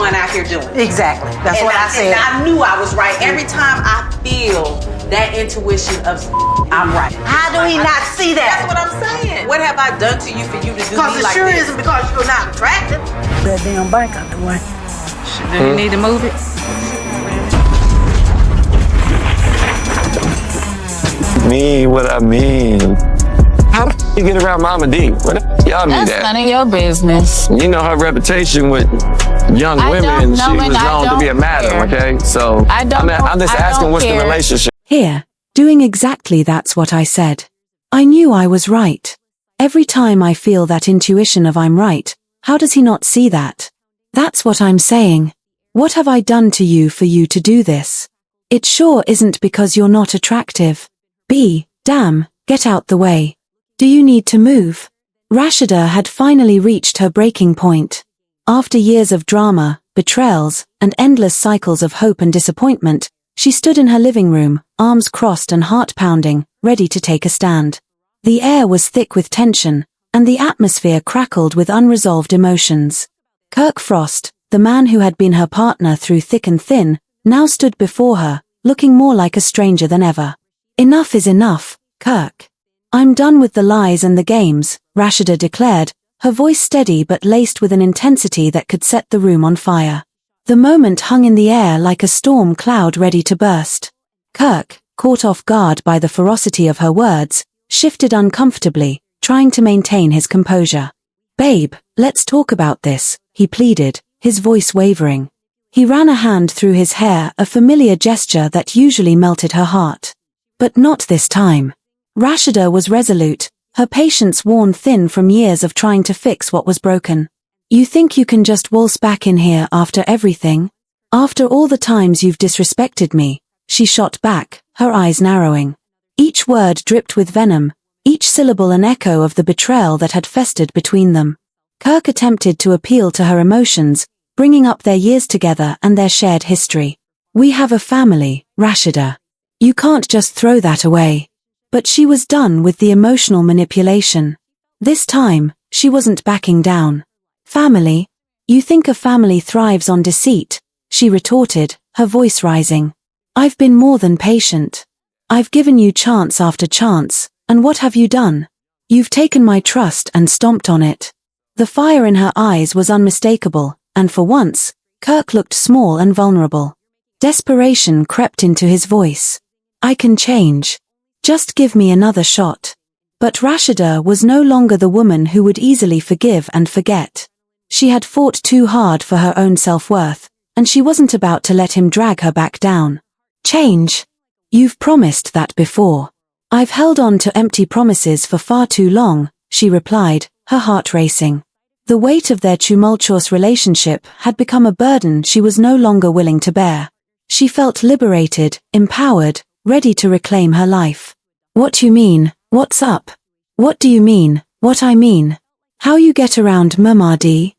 one out here doing it. Exactly. That's what I said. And I knew I was right. Every time I feel that intuition of I'm right. How do he not see that? That's what I'm saying. What have I done to you for you to do me like this? Because it sure isn't because you're not attractive. That damn bike out the way. Do you need to move it? Mean what I mean. How the you get around Mama D? What y'all mean That's that? none of your business. You know her reputation with young women. She was known to be a madam, okay? So I'm just asking what's the relationship. Here, doing exactly that's what I said. I knew I was right. Every time I feel that intuition of I'm right, how does he not see that? That's what I'm saying. What have I done to you for you to do this? It sure isn't because you're not attractive. Damn, get out the way. Do you need to move? Rasheeda had finally reached her breaking point. After years of drama, betrayals, and endless cycles of hope and disappointment, she stood in her living room, arms crossed and heart pounding, ready to take a stand. The air was thick with tension, and the atmosphere crackled with unresolved emotions. Kirk Frost, the man who had been her partner through thick and thin, now stood before her, looking more like a stranger than ever. Enough is enough, Kirk. I'm done with the lies and the games, Rasheeda declared, her voice steady but laced with an intensity that could set the room on fire. The moment hung in the air like a storm cloud ready to burst. Kirk, caught off guard by the ferocity of her words, shifted uncomfortably, trying to maintain his composure. Babe, let's talk about this, he pleaded, his voice wavering. He ran a hand through his hair, a familiar gesture that usually melted her heart. But not this time. Rasheeda was resolute, her patience worn thin from years of trying to fix what was broken. You think you can just waltz back in here after everything? After all the times you've disrespected me, she shot back, her eyes narrowing. Each word dripped with venom, each syllable an echo of the betrayal that had festered between them. Kirk attempted to appeal to her emotions, bringing up their years together and their shared history. We have a family, Rasheeda. You can't just throw that away. But she was done with the emotional manipulation. This time, she wasn't backing down. Family? You think a family thrives on deceit? She retorted, her voice rising. I've been more than patient. I've given you chance after chance, and what have you done? You've taken my trust and stomped on it. The fire in her eyes was unmistakable, and for once, Kirk looked small and vulnerable. Desperation crept into his voice. I can change. Just give me another shot. But Rasheeda was no longer the woman who would easily forgive and forget. She had fought too hard for her own self-worth, and she wasn't about to let him drag her back down. Change? You've promised that before. I've held on to empty promises for far too long, she replied, her heart racing. The weight of their tumultuous relationship had become a burden she was no longer willing to bear. She felt liberated, empowered, ready to reclaim her life. What you mean? What's up? What do you mean? What I mean? How you get around Mama D?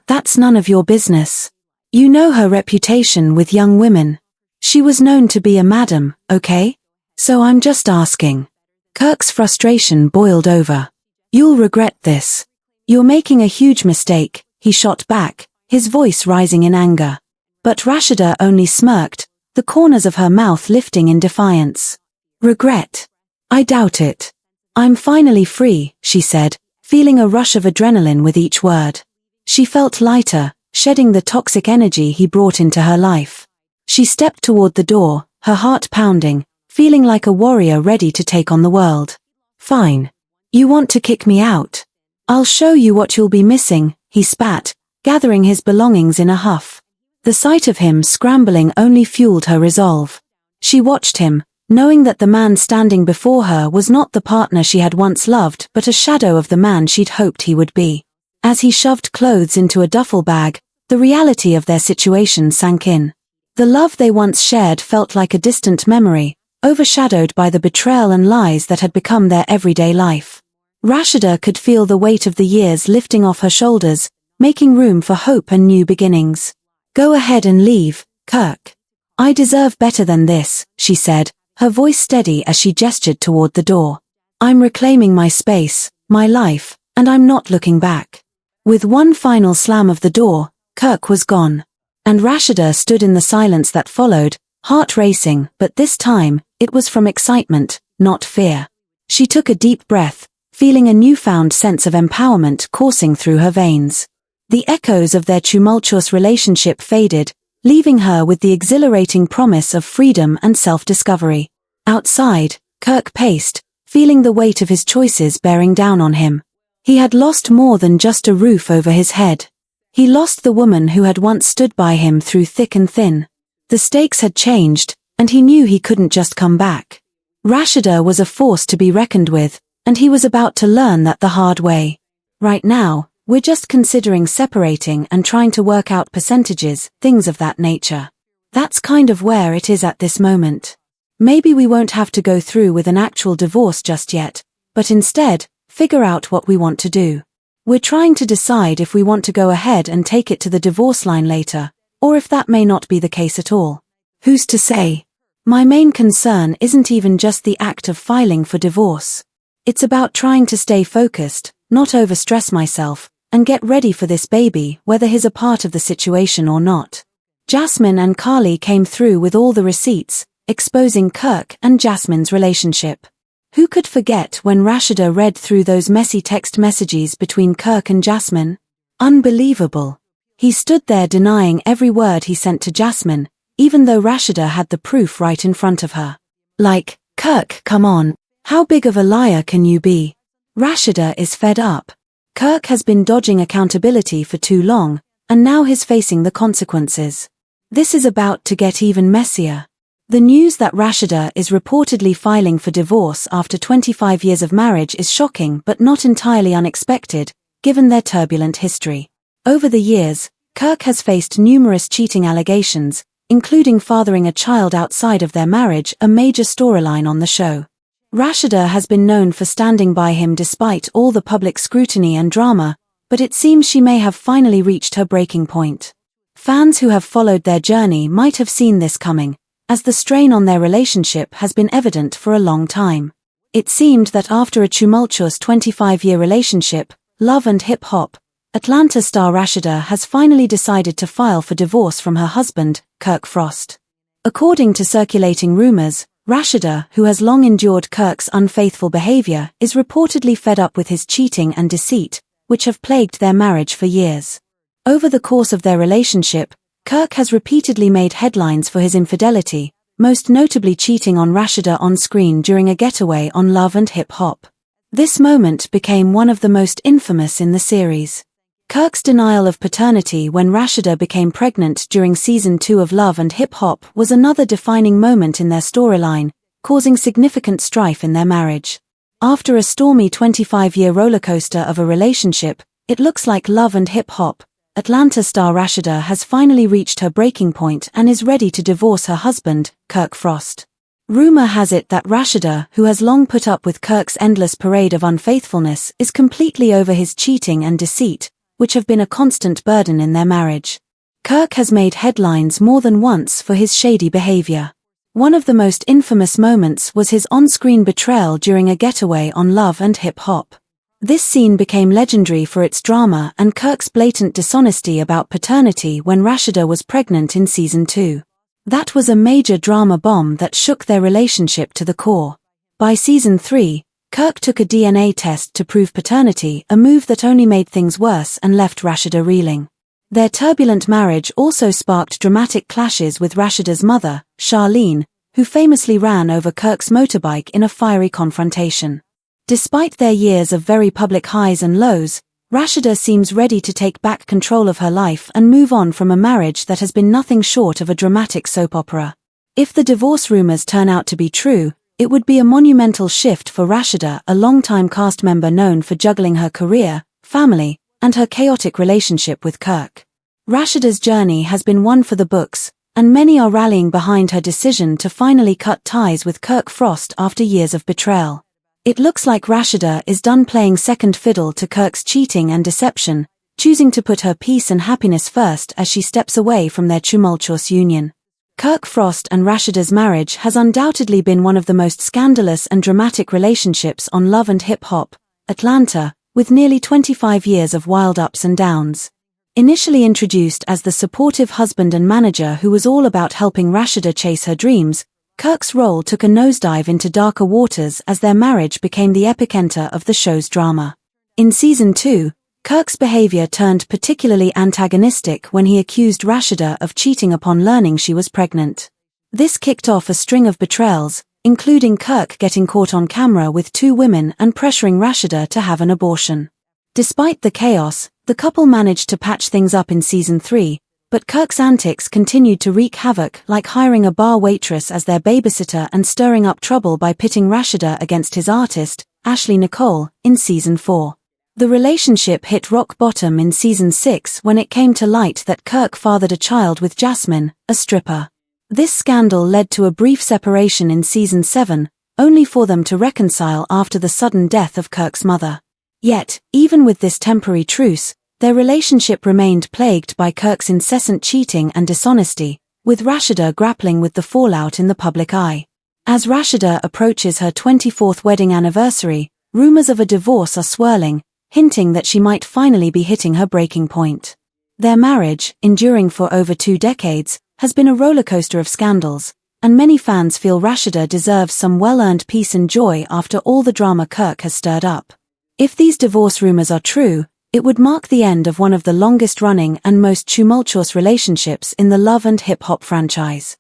That's none of your business. You know her reputation with young women. She was known to be a madam, okay? So I'm just asking. Kirk's frustration boiled over. You'll regret this. You're making a huge mistake, he shot back, his voice rising in anger. But Rasheeda only smirked, the corners of her mouth lifting in defiance. Regret? I doubt it. I'm finally free, she said, feeling a rush of adrenaline with each word. She felt lighter, shedding the toxic energy he brought into her life. She stepped toward the door, her heart pounding, feeling like a warrior ready to take on the world. Fine. You want to kick me out? I'll show you what you'll be missing, he spat, gathering his belongings in a huff. The sight of him scrambling only fueled her resolve. She watched him, knowing that the man standing before her was not the partner she had once loved but a shadow of the man she'd hoped he would be. As he shoved clothes into a duffel bag, the reality of their situation sank in. The love they once shared felt like a distant memory, overshadowed by the betrayal and lies that had become their everyday life. Rasheeda could feel the weight of the years lifting off her shoulders, making room for hope and new beginnings. Go ahead and leave, Kirk. I deserve better than this, she said, her voice steady as she gestured toward the door. I'm reclaiming my space, my life, and I'm not looking back. With one final slam of the door, Kirk was gone. And Rasheeda stood in the silence that followed, heart racing, but this time, it was from excitement, not fear. She took a deep breath, feeling a newfound sense of empowerment coursing through her veins. The echoes of their tumultuous relationship faded, leaving her with the exhilarating promise of freedom and self-discovery. Outside, Kirk paced, feeling the weight of his choices bearing down on him. He had lost more than just a roof over his head. He lost the woman who had once stood by him through thick and thin. The stakes had changed, and he knew he couldn't just come back. Rasheeda was a force to be reckoned with, and he was about to learn that the hard way. Right now, we're just considering separating and trying to work out percentages, things of that nature. That's kind of where it is at this moment. Maybe we won't have to go through with an actual divorce just yet, but instead, figure out what we want to do. We're trying to decide if we want to go ahead and take it to the divorce line later, or if that may not be the case at all. Who's to say? My main concern isn't even just the act of filing for divorce. It's about trying to stay focused, not overstress myself, and get ready for this baby, whether he's a part of the situation or not. Jasmine and Carly came through with all the receipts, exposing Kirk and Jasmine's relationship. Who could forget when Rasheeda read through those messy text messages between Kirk and Jasmine? Unbelievable. He stood there denying every word he sent to Jasmine, even though Rasheeda had the proof right in front of her. Like, Kirk, come on. How big of a liar can you be? Rasheeda is fed up. Kirk has been dodging accountability for too long, and now he's facing the consequences. This is about to get even messier. The news that Rasheeda is reportedly filing for divorce after 25 years of marriage is shocking but not entirely unexpected, given their turbulent history. Over the years, Kirk has faced numerous cheating allegations, including fathering a child outside of their marriage, a major storyline on the show. Rasheeda has been known for standing by him despite all the public scrutiny and drama, but it seems she may have finally reached her breaking point. Fans who have followed their journey might have seen this coming, as the strain on their relationship has been evident for a long time. It seemed that after a tumultuous 25-year relationship, love and hip-hop, Atlanta star Rasheeda has finally decided to file for divorce from her husband, Kirk Frost. According to circulating rumors, Rasheeda, who has long endured Kirk's unfaithful behavior, is reportedly fed up with his cheating and deceit, which have plagued their marriage for years. Over the course of their relationship, Kirk has repeatedly made headlines for his infidelity, most notably cheating on Rasheeda on screen during a getaway on Love and Hip Hop. This moment became one of the most infamous in the series. Kirk's denial of paternity when Rasheeda became pregnant during season 2 of Love and Hip Hop was another defining moment in their storyline, causing significant strife in their marriage. After a stormy 25-year rollercoaster of a relationship, it looks like Love and Hip Hop, Atlanta star Rasheeda has finally reached her breaking point and is ready to divorce her husband, Kirk Frost. Rumor has it that Rasheeda, who has long put up with Kirk's endless parade of unfaithfulness, is completely over his cheating and deceit, which have been a constant burden in their marriage. Kirk has made headlines more than once for his shady behavior. One of the most infamous moments was his on-screen betrayal during a getaway on Love and Hip Hop. This scene became legendary for its drama and Kirk's blatant dishonesty about paternity when Rasheeda was pregnant in season 2. That was a major drama bomb that shook their relationship to the core. By season 3, Kirk took a DNA test to prove paternity, a move that only made things worse and left Rasheeda reeling. Their turbulent marriage also sparked dramatic clashes with Rasheeda's mother, Charlene, who famously ran over Kirk's motorbike in a fiery confrontation. Despite their years of very public highs and lows, Rasheeda seems ready to take back control of her life and move on from a marriage that has been nothing short of a dramatic soap opera. If the divorce rumors turn out to be true, it would be a monumental shift for Rasheeda, a longtime cast member known for juggling her career, family, and her chaotic relationship with Kirk. Rasheeda's journey has been one for the books, and many are rallying behind her decision to finally cut ties with Kirk Frost after years of betrayal. It looks like Rasheeda is done playing second fiddle to Kirk's cheating and deception, choosing to put her peace and happiness first as she steps away from their tumultuous union. Kirk Frost and Rasheeda's marriage has undoubtedly been one of the most scandalous and dramatic relationships on Love and Hip Hop, Atlanta, with nearly 25 years of wild ups and downs. Initially introduced as the supportive husband and manager who was all about helping Rasheeda chase her dreams, Kirk's role took a nosedive into darker waters as their marriage became the epicenter of the show's drama. In season 2, Kirk's behavior turned particularly antagonistic when he accused Rasheeda of cheating upon learning she was pregnant. This kicked off a string of betrayals, including Kirk getting caught on camera with 2 women and pressuring Rasheeda to have an abortion. Despite the chaos, the couple managed to patch things up in season 3, but Kirk's antics continued to wreak havoc, like hiring a bar waitress as their babysitter and stirring up trouble by pitting Rasheeda against his artist, Ashley Nicole, in season 4. The relationship hit rock bottom in season 6 when it came to light that Kirk fathered a child with Jasmine, a stripper. This scandal led to a brief separation in season 7, only for them to reconcile after the sudden death of Kirk's mother. Yet, even with this temporary truce, their relationship remained plagued by Kirk's incessant cheating and dishonesty, with Rasheeda grappling with the fallout in the public eye. As Rasheeda approaches her 24th wedding anniversary, rumors of a divorce are swirling, hinting that she might finally be hitting her breaking point. Their marriage, enduring for over 2 decades, has been a rollercoaster of scandals, and many fans feel Rasheeda deserves some well-earned peace and joy after all the drama Kirk has stirred up. If these divorce rumors are true, it would mark the end of one of the longest-running and most tumultuous relationships in the love and hip-hop franchise.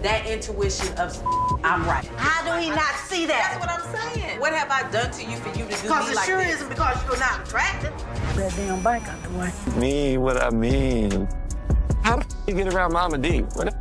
That intuition of I'm right. How do he not see that? That's what I'm saying. What have I done to you for you to do Because me it like sure this? isn't because you're not attractive. That damn bike out the way. Me, what I mean. How the you get around Mama D? What